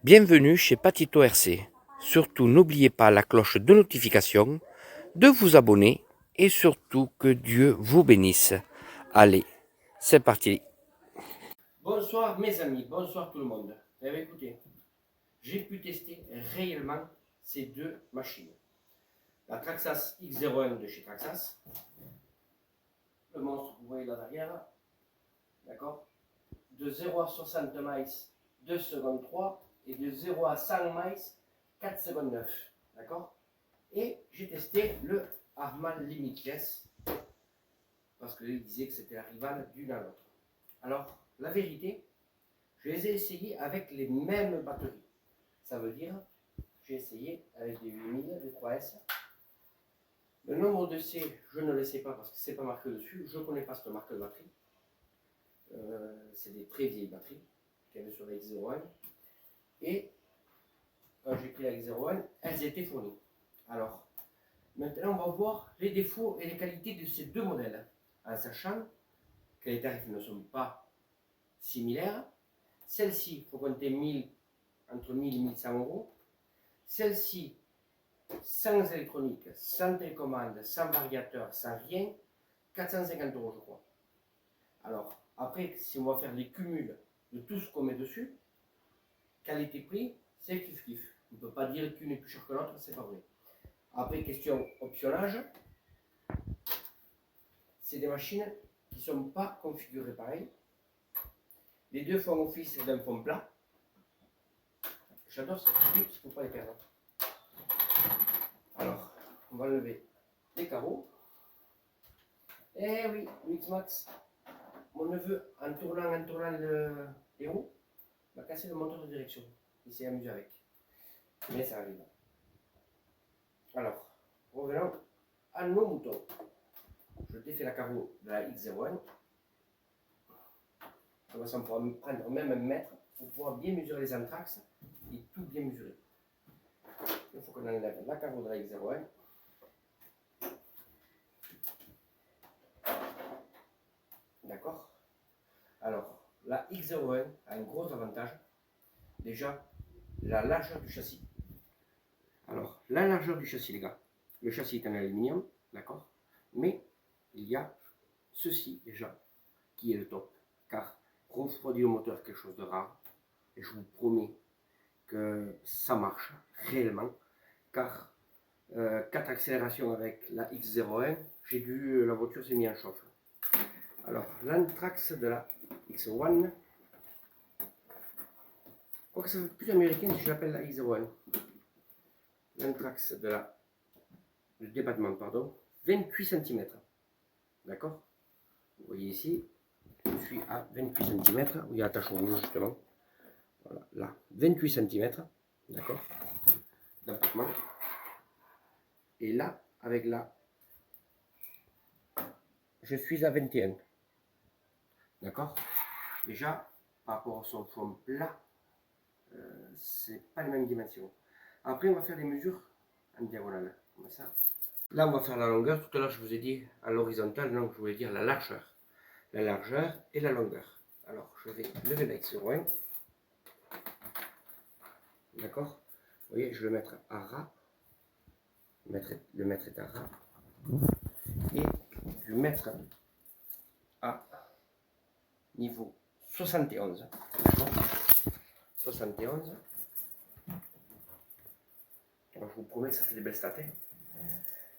Bienvenue chez Patito RC. Surtout n'oubliez pas la cloche de notification, de vous abonner et surtout que Dieu vous bénisse. Allez, c'est parti. Bonsoir mes amis, bonsoir tout le monde. Eh bien, écoutez, j'ai pu tester réellement ces deux machines. La Traxxas X01 de chez Traxxas, le monstre, vous voyez là derrière, d'accord, de 0 à 60 miles 2 secondes 3 et de 0 à 100 miles 4 secondes 9, d'accord. Et j'ai testé le Harman Limitless parce qu'il disait que c'était la rivale d'une à l'autre. Alors, la vérité, je les ai essayés avec les mêmes batteries. Ça veut dire, j'ai essayé avec des 8000, des 3S. Le nombre de C, je ne le sais pas parce que c'est pas marqué dessus. Je ne connais pas cette marque de batterie. C'est des très vieilles batteries qu'il y avait sur la X01. Et quand j'ai pris la X01, elles étaient fournies. Alors, maintenant, on va voir les défauts et les qualités de ces deux modèles, en sachant que les tarifs ne sont pas similaires. Celle-ci, il faut compter entre 1000 et 1100 euros. Celle-ci, sans électronique, sans télécommande, sans variateur, sans rien, 450 euros, je crois. Alors, après, si on va faire les cumuls de tout ce qu'on met dessus, qualité-prix, c'est kiff-kiff. On ne peut pas dire qu'une est plus chère que l'autre, c'est pas vrai. Après, question optionnage, c'est des machines qui ne sont pas configurées pareil. Les deux font office d'un fond plat. J'adore ces petits clips, il ne faut pas les perdre. Alors, on va lever les carreaux. Eh oui, Mixmax, mon neveu, en tournant les roues, m'a cassé le moteur de direction. Il s'est amusé avec. Mais ça arrive. Alors, revenons à nos moutons. Je défais la carreau de la X01. Comme ça, on pourra prendre même un mètre pour pouvoir bien mesurer les anthrax et tout bien mesurer. Il faut qu'on enlève la carreau de la X01. D'accord. Alors, la X01 a un gros avantage. Déjà, la largeur du châssis. Alors, la largeur du châssis, les gars. Le châssis est en aluminium, d'accord. Mais il y a ceci déjà qui est le top. Car refroidir le moteur est quelque chose de rare. Et je vous promets que ça marche réellement. Car 4 accélérations avec la X01, la voiture s'est mise en chauffe. Alors, l'anthrax de la X1, quoique ça fait plus américain si j'appelle la X01. L'anthrax du débattement, pardon, 28 cm. D'accord. Vous voyez ici, je suis à 28 cm, où il y a l'attache rouge justement. Voilà, là, 28 cm. D'accord. D'empattement. Et là, avec la, je suis à 21. D'accord. Déjà, par rapport à son fond plat, c'est pas les mêmes dimensions. Après, on va faire des mesures en diagonale, comme ça. Là, on va faire la longueur. Tout à l'heure, je vous ai dit à l'horizontale, donc je voulais dire la largeur. La largeur et la longueur. Alors, je vais lever la X01. D'accord. Vous voyez, je vais le mettre à ras. Le mettre est à ras. Et je vais mettre à niveau 71. 71. Alors, je vous promets que ça fait des belles stats.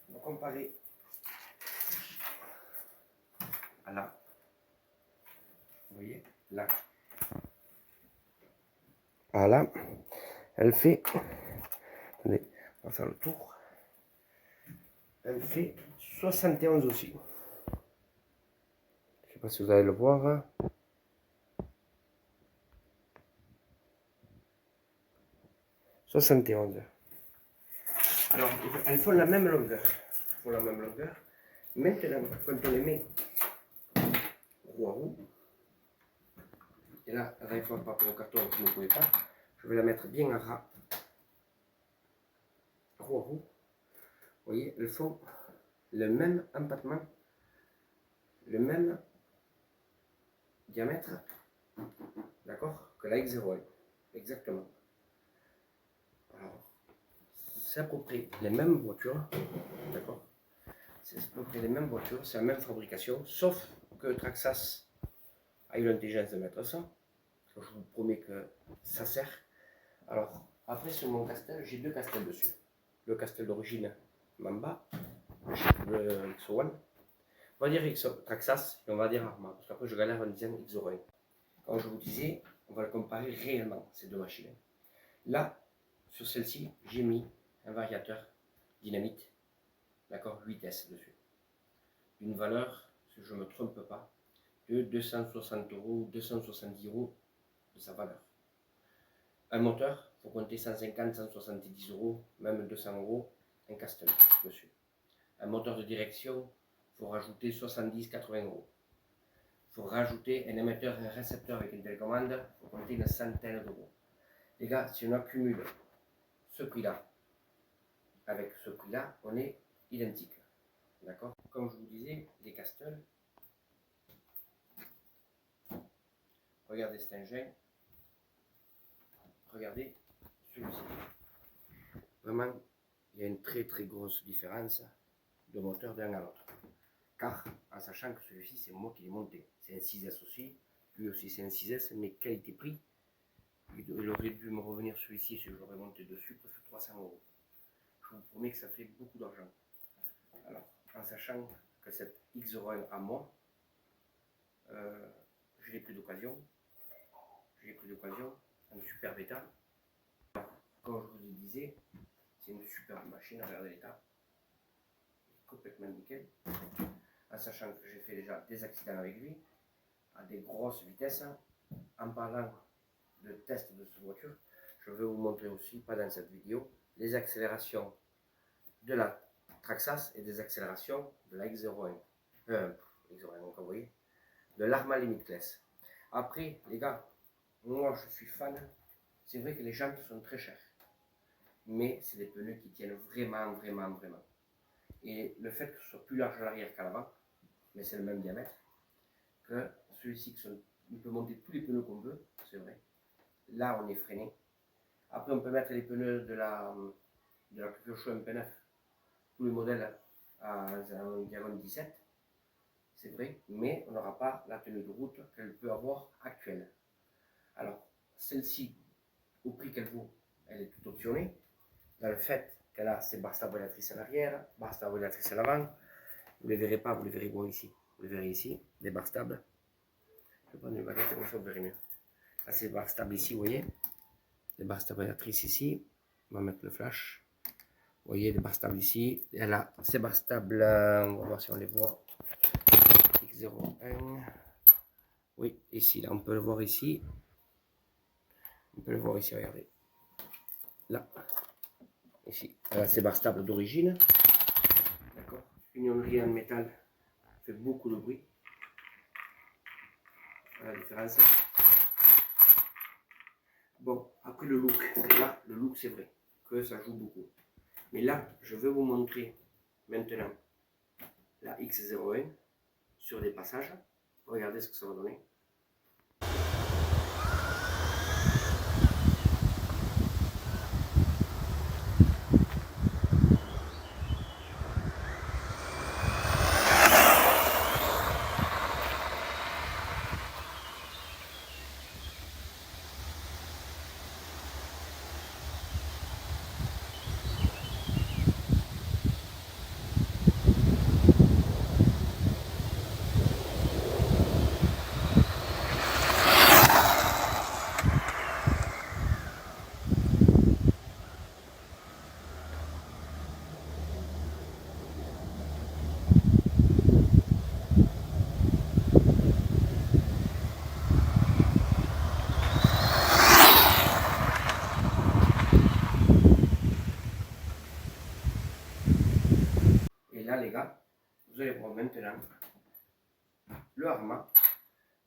On va comparer à là. Vous voyez, là. À là. Elle fait. Attendez, on va faire le tour. Elle fait 71 aussi. Je ne sais pas si vous allez le voir. « 71. Alors, elles font la même longueur. Maintenant, quand on les met roue à roue, et là, la dernière fois, par rapport au carton, vous ne pouvez pas, je vais la mettre bien à ras. Roue à roue. Vous voyez, elles font le même empattement, le même diamètre, d'accord, que la X01. Exactement. Alors, c'est à peu près les mêmes voitures, d'accord? C'est à peu près les mêmes voitures, c'est la même fabrication, sauf que Traxxas a eu l'intelligence de mettre ça. Je vous promets que ça sert. Alors, après sur mon Castel, j'ai deux Castels dessus. Le Castel d'origine Mamba, le XO1. On va dire Traxxas et on va dire Arma, parce qu'après je galère en disant XO1. Comme je vous disais, on va le comparer réellement, ces deux machines. Là, sur celle-ci, j'ai mis un variateur dynamite, d'accord, 8S dessus. D'une valeur, si je ne me trompe pas, de 260 €, 270 € de sa valeur. Un moteur, il faut compter 150, 170 €, même 200 € un Castel dessus. Un moteur de direction, il faut rajouter 70, 80 €. Il faut rajouter un émetteur et un récepteur avec une télécommande, il faut compter une centaine d'euros. Les gars, si on accumule ce prix-là avec ce prix-là, on est identique. D'accord? Comme je vous disais, les Castel, regardez cet engin, regardez celui-ci. Vraiment, il y a une très très grosse différence de moteur d'un à l'autre. Car, en sachant que celui-ci, c'est moi qui l'ai monté. C'est un 6S aussi, lui aussi c'est un 6S, mais qualité-prix, il aurait dû me revenir celui-ci si je l'aurais monté dessus, presque 300 €. Je vous promets que ça fait beaucoup d'argent. Alors, en sachant que cette X01 à moi, je l'ai pris d'occasion. Je l'ai pris d'occasion, un super bêta. Comme je vous le disais, c'est une superbe machine, regardez l'état. Complètement nickel. En sachant que j'ai fait déjà des accidents avec lui, à des grosses vitesses. En parlant de test de cette voiture, je vais vous montrer aussi, pas dans cette vidéo, les accélérations de la Traxxas et des accélérations de la X01. X01, donc vous voyez, de l'Arma Limitless. Après, les gars, moi je suis fan. C'est vrai que les jantes sont très chères, mais c'est des pneus qui tiennent vraiment, vraiment, vraiment. Et le fait que ce soit plus large à l'arrière qu'à l'avant, mais c'est le même diamètre, que celui-ci, on peut monter tous les pneus qu'on veut, c'est vrai. Là, on est freiné. Après, on peut mettre les pneus de la Kyoto MP9, tous les modèles à environ 17, c'est vrai, mais on n'aura pas la tenue de route qu'elle peut avoir actuelle. Alors, celle-ci, au prix qu'elle vaut, elle est toute optionnée, dans le fait qu'elle a ses barres stabilisatrices à l'arrière, barres stabilisatrices à l'avant. Vous ne les verrez pas, vous les verrez bon ici. Vous les verrez ici, des barres stables. Je vais prendre une baguette, comme ça vous verrez mieux. Là, c'est des barres stables ici, vous voyez. Des barres stabilisatrices ici. On va mettre le flash. Vous voyez, des barres stables ici. Elle a ces barres stables, on va voir si on les voit. X01. Oui, ici, là, on peut le voir ici. On peut le voir ici, regardez. Là. Ici, elle a ses barres stables d'origine. D'accord. Union en métal fait beaucoup de bruit. Voilà la différence. Bon, après le look, là, le look c'est vrai que ça joue beaucoup. Mais là, je vais vous montrer maintenant la X01 sur des passages. Regardez ce que ça va donner. Et là les gars, vous allez voir maintenant le Arma.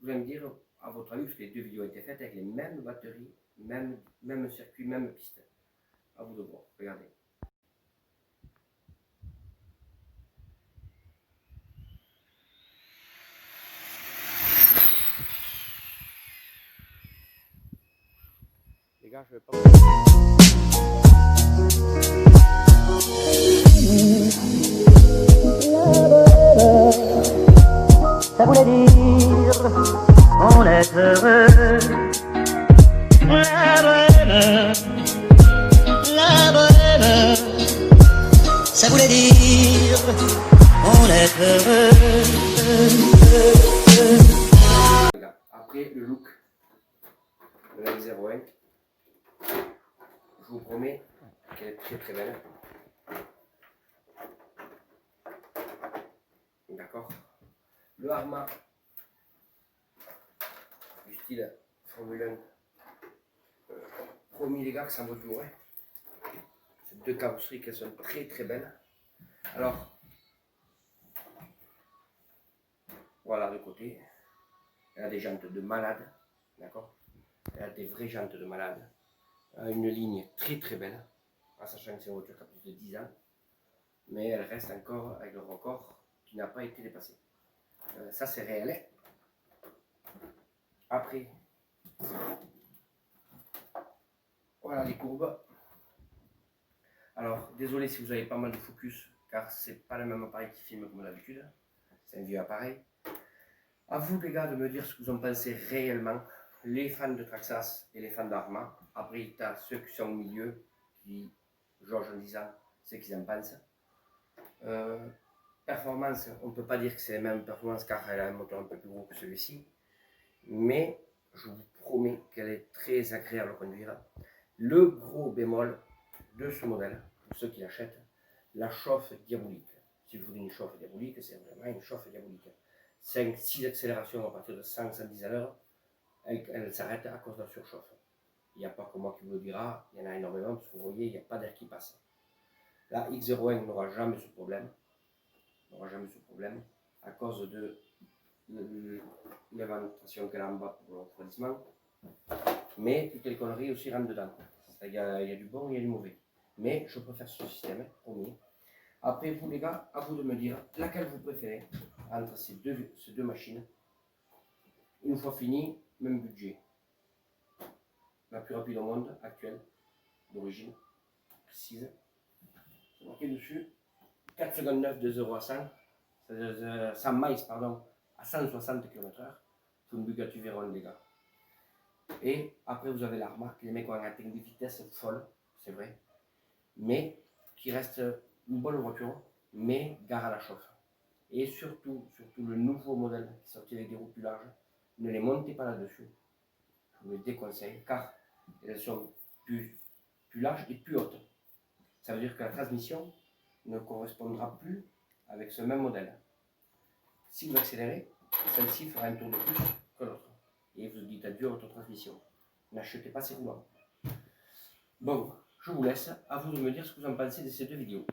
Vous allez me dire à votre avis, parce que les deux vidéos ont été faites avec les mêmes batteries, même circuit, même piste. À vous de voir, regardez. Les gars, je vais pas... Ça voulait dire on est heureux. La bohème, ça voulait dire on est heureux. Après le look de la X01, je vous promets qu'elle est très très belle. D'accord. Le Arma du style Formule 1, promis les gars que ça vaut tout. Hein. C'est deux carrosseries qui sont très très belles. Alors, voilà de côté. Elle a des jantes de malade. D'accord. Elle a des vraies jantes de malade. Elle a une ligne très très belle. En sachant que c'est une voiture qui a plus de 10 ans. Mais elle reste encore avec le record qui n'a pas été dépassé. Ça c'est réel. Hein. Après, voilà les courbes. Alors, désolé si vous avez pas mal de focus, car c'est pas le même appareil qui filme comme d'habitude. C'est un vieux appareil. À vous les gars de me dire ce que vous en pensez réellement. Les fans de Traxxas et les fans d'Arma. Après, tu as ceux qui sont au milieu, qui jauge en disant ce qu'ils en pensent. Performance, on ne peut pas dire que c'est la même performance car elle a un moteur un peu plus gros que celui-ci. Mais je vous promets qu'elle est très agréable à conduire. Le gros bémol de ce modèle, pour ceux qui l'achètent, la chauffe diabolique. Si vous voulez une chauffe diabolique, c'est vraiment une chauffe diabolique. 5-6 accélérations à partir de 100-110 à l'heure, elle s'arrête à cause de la surchauffe. Il n'y a pas que moi qui vous le dira, il y en a énormément, parce que vous voyez, il n'y a pas d'air qui passe. La X01 n'aura jamais ce problème, à cause de l'alimentation qu'elle a en bas pour le refroidissement. Mais toutes les conneries aussi rentrent dedans. Il y a du bon, il y a du mauvais. Mais je préfère ce système, promis. Après, vous les gars, à vous de me dire laquelle vous préférez entre ces deux machines. Une fois fini, même budget. La plus rapide au monde, actuelle, d'origine, précise. C'est marqué dessus 4 secondes 9 de 0 à 100, 100 miles pardon, à 160 km/h. C'est une Bugatti Veyron, les gars. Et après, vous avez l'Arma, les mecs ont atteint des vitesses folles, c'est vrai, mais qui reste une bonne voiture, mais gare à la chauffe. Et surtout le nouveau modèle qui est sorti avec des roues plus larges, ne les montez pas là-dessus. Je vous le déconseille, car elles sont plus larges et plus hautes. Ça veut dire que la transmission ne correspondra plus avec ce même modèle. Si vous accélérez, celle-ci fera un tour de plus que l'autre. Et vous dites adieu à votre transmission. N'achetez pas ces roulements. Bon, je vous laisse. À vous de me dire ce que vous en pensez de ces deux vidéos.